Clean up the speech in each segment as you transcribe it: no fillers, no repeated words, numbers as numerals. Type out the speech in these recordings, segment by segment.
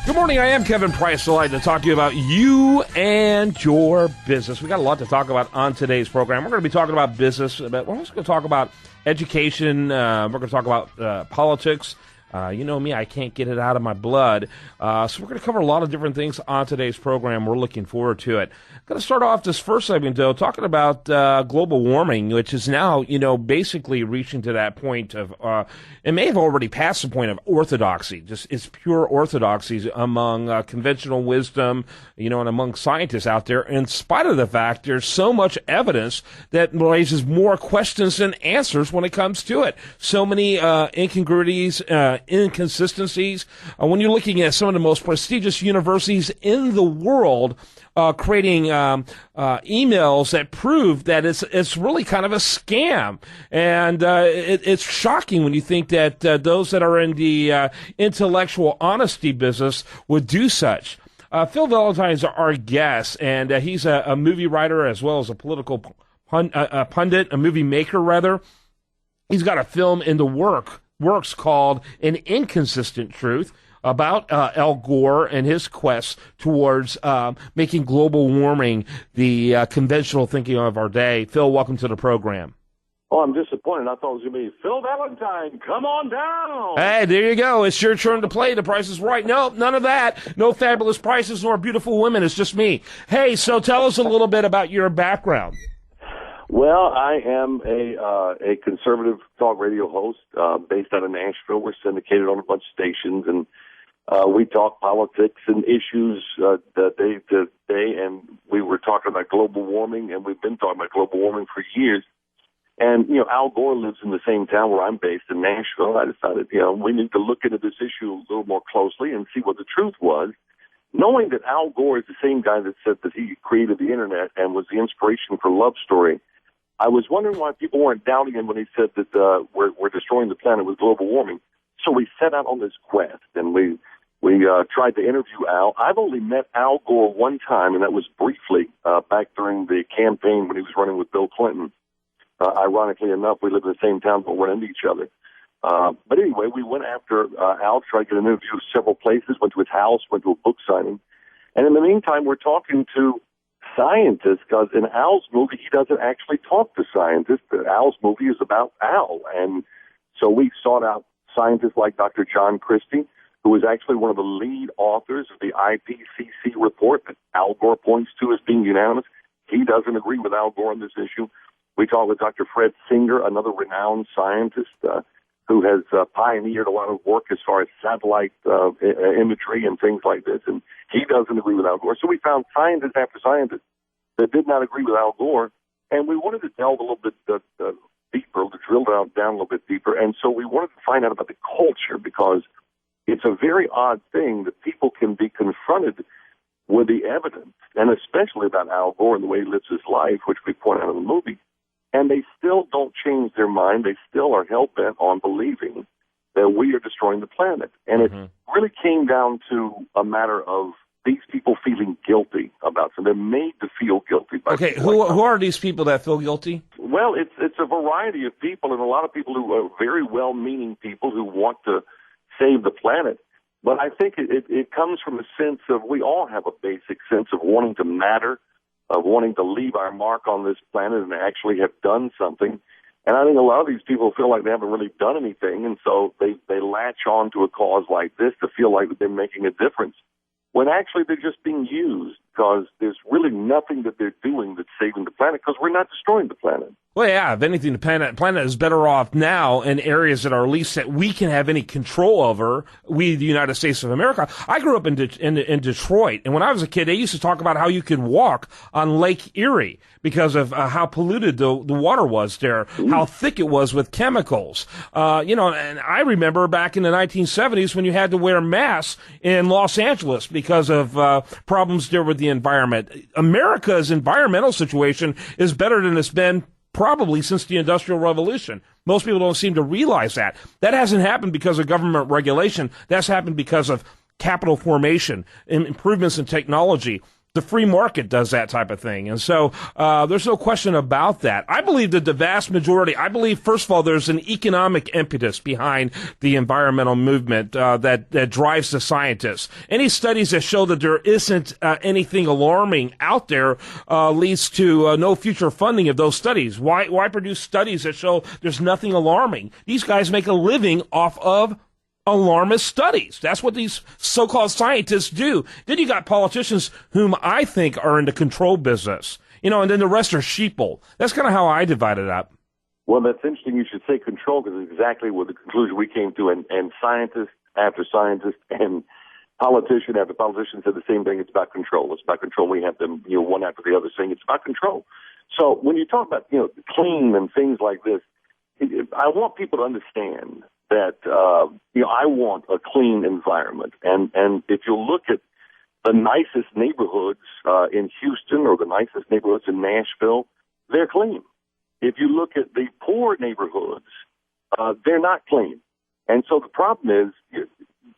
Good morning. I am Kevin Price. Delighted to talk to you about you and your business. We got a lot to talk about on today's program. We're going to be talking about business, but we're also going to talk about education. We're going to talk about politics. You know me, I can't get it out of my blood. So we're going to cover a lot of different things on today's program. We're looking forward to it. Going to start off this first segment, though, talking about global warming, which is now, basically reaching to that point of, it may have already passed the point of orthodoxy. Just it's pure orthodoxy among conventional wisdom, and among scientists out there, in spite of the fact there's so much evidence that raises more questions than answers when it comes to it. So many incongruities, inconsistencies. When you're looking at some of the most prestigious universities in the world, creating emails that prove that it's really kind of a scam, and it's shocking when you think that those that are in the intellectual honesty business would do such. Phil Valentine is our guest, and he's a movie writer as well as a political pundit, a movie maker rather. He's got a film in the works called An Inconsistent Truth, about Al Gore and his quest towards making global warming the conventional thinking of our day. Phil, welcome to the program. Oh, I'm disappointed. I thought it was going to be Phil Valentine. Come on down. Hey, there you go. It's your turn to play. The Price is Right. No, none of that. No fabulous prices nor beautiful women. It's just me. Hey, so tell us a little bit about your background. Well, I am a conservative talk radio host based out of Nashville. We're syndicated on a bunch of stations, and we talk politics and issues day to day. And we were talking about global warming, and we've been talking about global warming for years. And, Al Gore lives in the same town where I'm based in Nashville. I decided, we need to look into this issue a little more closely and see what the truth was, knowing that Al Gore is the same guy that said that he created the Internet and was the inspiration for Love Story. I was wondering why people weren't doubting him when he said that we're destroying the planet with global warming. So we set out on this quest, and we tried to interview Al. I've only met Al Gore one time, and that was briefly back during the campaign when he was running with Bill Clinton. Ironically enough, we live in the same town, but we're into each other. But anyway, we went after Al, tried to get an interview several places, went to his house, went to a book signing. And in the meantime, we're talking to scientists, because in Al's movie, he doesn't actually talk to scientists. Al's movie is about Al. And so we sought out scientists like Dr. John Christie, who was actually one of the lead authors of the IPCC report that Al Gore points to as being unanimous. He doesn't agree with Al Gore on this issue. We talked with Dr. Fred Singer, another renowned scientist who has pioneered a lot of work as far as satellite imagery and things like this, and he doesn't agree with Al Gore. So we found scientist after scientist that did not agree with Al Gore, and we wanted to delve a little bit deeper, to drill down a little bit deeper, and so we wanted to find out about the culture, because it's a very odd thing that people can be confronted with the evidence, and especially about Al Gore and the way he lives his life, which we point out in the movie, and they still don't change their mind. They still are hell-bent on believing that we are destroying the planet. And it really came down to a matter of these people feeling guilty about something. They're made to feel guilty. Okay, who are these people that feel guilty? Well, it's a variety of people, and a lot of people who are very well-meaning people who want to save the planet. But I think it comes from a sense of, we all have a basic sense of wanting to matter, of wanting to leave our mark on this planet and actually have done something. And I think a lot of these people feel like they haven't really done anything, and so they latch on to a cause like this to feel like they're making a difference, when actually they're just being used, because there's really nothing that they're doing that's saving the planet, because we're not destroying the planet. Well, yeah, if anything, the planet is better off now in areas that are least that we can have any control over, we, the United States of America. I grew up in Detroit, and when I was a kid, they used to talk about how you could walk on Lake Erie because of how polluted the water was there, how thick it was with chemicals. And I remember back in the 1970s when you had to wear masks in Los Angeles because of problems there with the environment. America's environmental situation is better than it's been probably since the Industrial Revolution. Most people don't seem to realize that. That hasn't happened because of government regulation. That's happened because of capital formation and improvements in technology. The free market does that type of thing. And so there's no question about that. I believe that the vast majority, first of all, there's an economic impetus behind the environmental movement that drives the scientists. Any studies that show that there isn't anything alarming out there leads to no future funding of those studies. Why produce studies that show there's nothing alarming? These guys make a living off of alarmist studies. That's what these so-called scientists do. Then you got politicians whom I think are in the control business, and then the rest are sheeple. That's kind of how I divide it up. Well, that's interesting you should say control, because it's exactly what the conclusion we came to, and scientists after scientists and politician after politician said the same thing. It's about control. It's about control. We have them, one after the other saying it's about control. So when you talk about, clean and things like this, I want people to understand that, I want a clean environment. And if you look at the nicest neighborhoods in Houston or the nicest neighborhoods in Nashville, they're clean. If you look at the poor neighborhoods, they're not clean. And so the problem is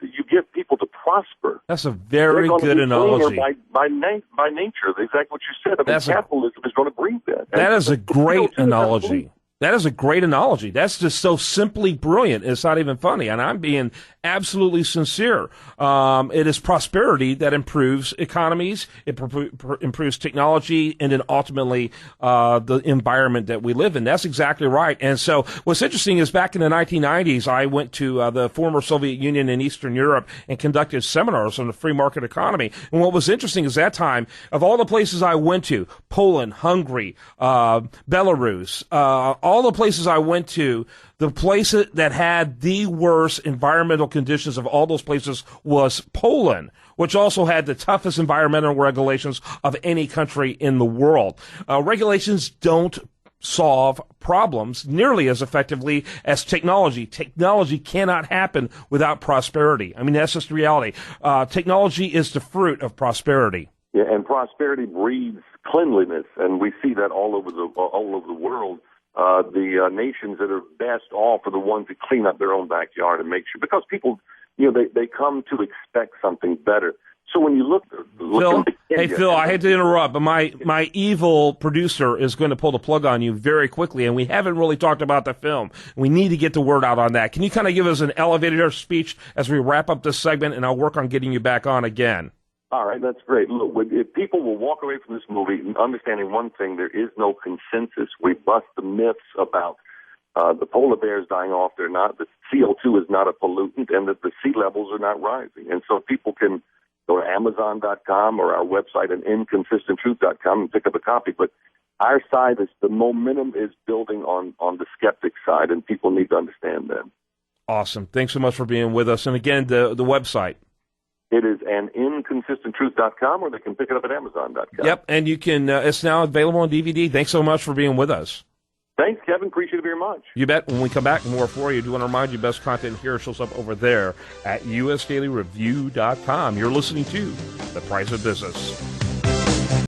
you get people to prosper. That's a very good analogy. By nature, exactly what you said. Capitalism is going to breed that. That is a great analogy. That is a great analogy. That's just so simply brilliant. It's not even funny. And I'm being absolutely sincere. It is prosperity that improves economies. It improves technology, and then ultimately the environment that we live in. That's exactly right. And so what's interesting is back in the 1990s, I went to the former Soviet Union in Eastern Europe and conducted seminars on the free market economy. And what was interesting is that time, of all the places I went to, Poland, Hungary, Belarus, all the places I went to, the place that had the worst environmental conditions of all those places was Poland, which also had the toughest environmental regulations of any country in the world. Regulations don't solve problems nearly as effectively as technology. Technology cannot happen without prosperity. I mean, that's just the reality. Technology is the fruit of prosperity. Yeah, and prosperity breeds cleanliness, and we see that all over the world. The nations that are best off are the ones that clean up their own backyard and make sure, because people, they come to expect something better. So when you look Phil, hey Phil, I hate to interrupt, but my evil producer is going to pull the plug on you very quickly, and we haven't really talked about the film. We need to get the word out on that. Can you kind of give us an elevator speech as we wrap up this segment, and I'll work on getting you back on again. All right, that's great. Look, if people will walk away from this movie understanding one thing, there is no consensus. We bust the myths about the polar bears dying off. They're not. The CO2 is not a pollutant, and that the sea levels are not rising. And so people can go to Amazon.com or our website at inconsistenttruth.com and pick up a copy. But our side the momentum is building on the skeptic side, and people need to understand that. Awesome. Thanks so much for being with us. And again, the website. It is an inconsistenttruth.com, or they can pick it up at Amazon.com. Yep, and you can. It's now available on DVD. Thanks so much for being with us. Thanks, Kevin. Appreciate it very much. You bet. When we come back, more for you. I do want to remind you, best content here shows up over there at usdailyreview.com. You're listening to The Price of Business.